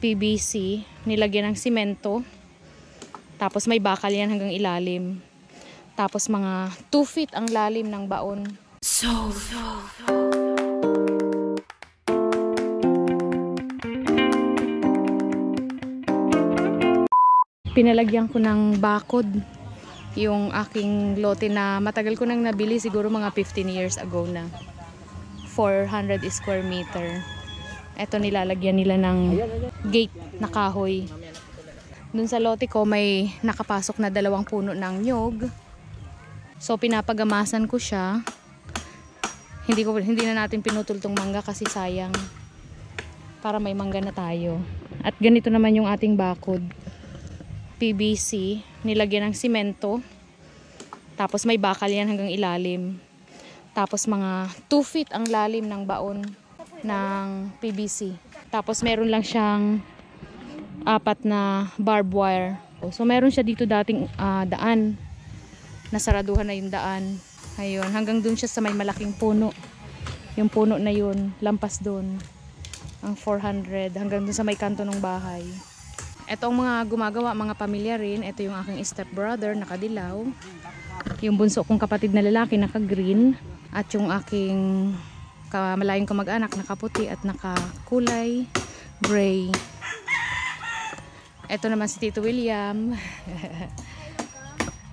PVC, nilagyan ng simento. Tapos may bakal yan hanggang ilalim. Tapos mga 2 feet ang lalim ng baon. Pinalagyan ko ng bakod yung aking lote na matagal ko nang nabili, siguro mga 15 years ago na. 400 square meter. Ito nilalagyan nila ng gate na kahoy. Dun sa lote ko may nakapasok na 2 puno ng nyog. So pinapagamasan ko siya. Hindi na natin pinutol tong mangga kasi sayang. Para may mangga na tayo. At ganito naman yung ating bakod. PVC, nilagyan ng simento. Tapos may bakal yan hanggang ilalim. Tapos mga 2 feet ang lalim ng baon ng PVC. Tapos meron lang siyang 4 na barbed wire. So meron siya dito dating daan. Nasaraduhan na yung daan. Ayun, hanggang dun siya sa may malaking puno. Yung puno na yun, lampas dun. Ang 400 hanggang dun sa may kanto ng bahay. Ito ang mga gumagawa, mga pamilya rin. Ito yung aking stepbrother, nakadilaw. Yung bunso kong kapatid na lalaki, naka-green. At yung aking malayong kamag-anak, nakaputi at nakakulay gray. Ito naman si Tito William.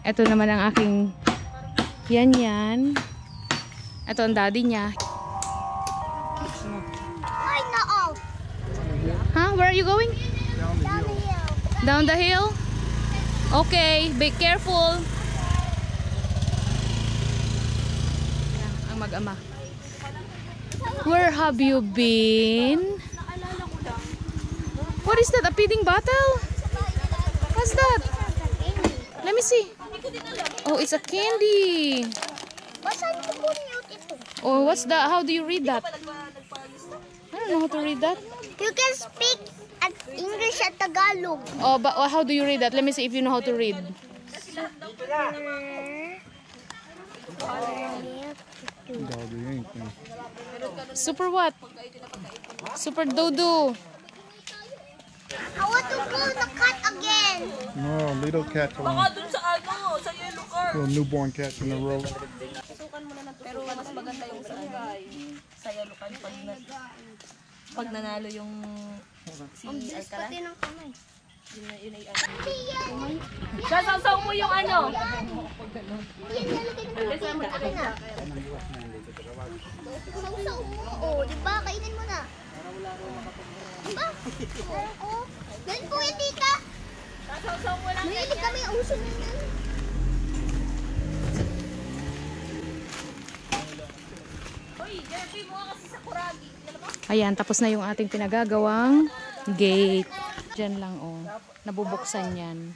Ito naman ang aking yan. Ito ang daddy niya. Huh? Where are you going? Down the hill? Okay, be careful. Ang mag-ama. Where have you been? What is that? A feeding bottle? What's that? Let me see. Oh, it's a candy. Oh, what's that? How do you read that? I don't know how to read that. You can speak at English at Tagalog. Oh, but how do you read that? Let me see if you know how to read. Super what? Super dodo. I want to go the cat again. No, little cat. Baka dun sa sa yellow car. Little newborn cat in the road. Susukan mo na pero mas maganda yung sa yellow car pag nanalo yung si Alcala. Pati ng kamay. Yun ay sasaw mo yung ano. Sausaw mo. Oh, di ba? Kainin mo na. Diba? Oo. Ganun po yung tita. Sasaw mo lang. Mahilig kami ang uso na yan. Hoy, Jerby mo kasi sa kuragi. Ayan, tapos na yung ating pinagagawang gate. Diyan lang, oh. Nabubuksan yan.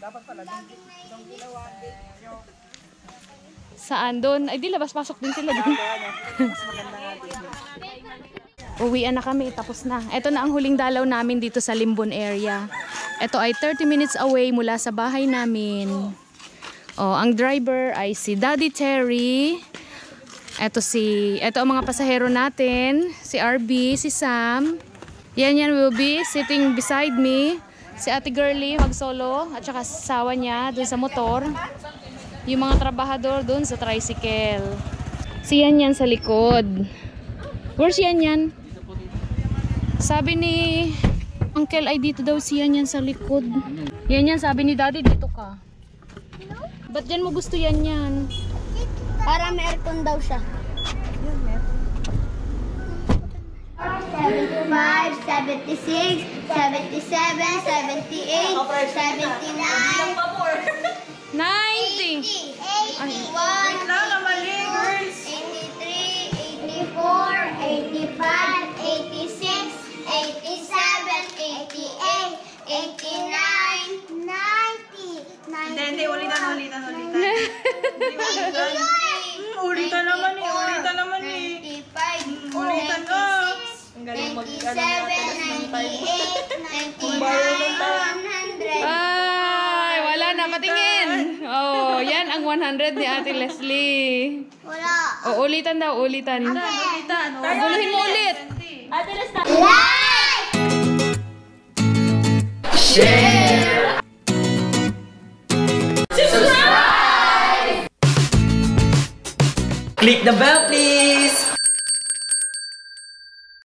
Saan? Doon? Ay, di labas. Pasok din sila doon. Uwian na kami. Tapos na. Ito na ang huling dalaw namin dito sa Limbon area. Ito ay 30 minutes away mula sa bahay namin. Oh, ang driver ay si Daddy Terry. Ito ang mga pasahero natin. Si RB, si Sam. Yan will be sitting beside me. Si Ate Girlie mag-solo at saka sawa niya dun sa motor. Yung mga trabahador dun sa tricycle. Si Yan sa likod. Where's Yan? Sabi ni Uncle ay dito daw si Yan sa likod. Yan sabi ni Daddy dito ka. Ba't dyan mo gusto Yan? Para may aircon daw siya. 75, 76, 77, 78, 79, 90! 80, 81, 83, 84, 85, 86, 87, 88, 89, 90, 91. Hindi, ulitan. Ulitan naman eh. 95, Ulitan ka. Ang galing 97, 98, 99, 100. Ay, wala na. Patingin. Oh, yan ang 100 ni Ate Leslie. Wala. O, ulitan daw. Guluhin mo ulit. Ate, let's Like! share. Click the bell, please.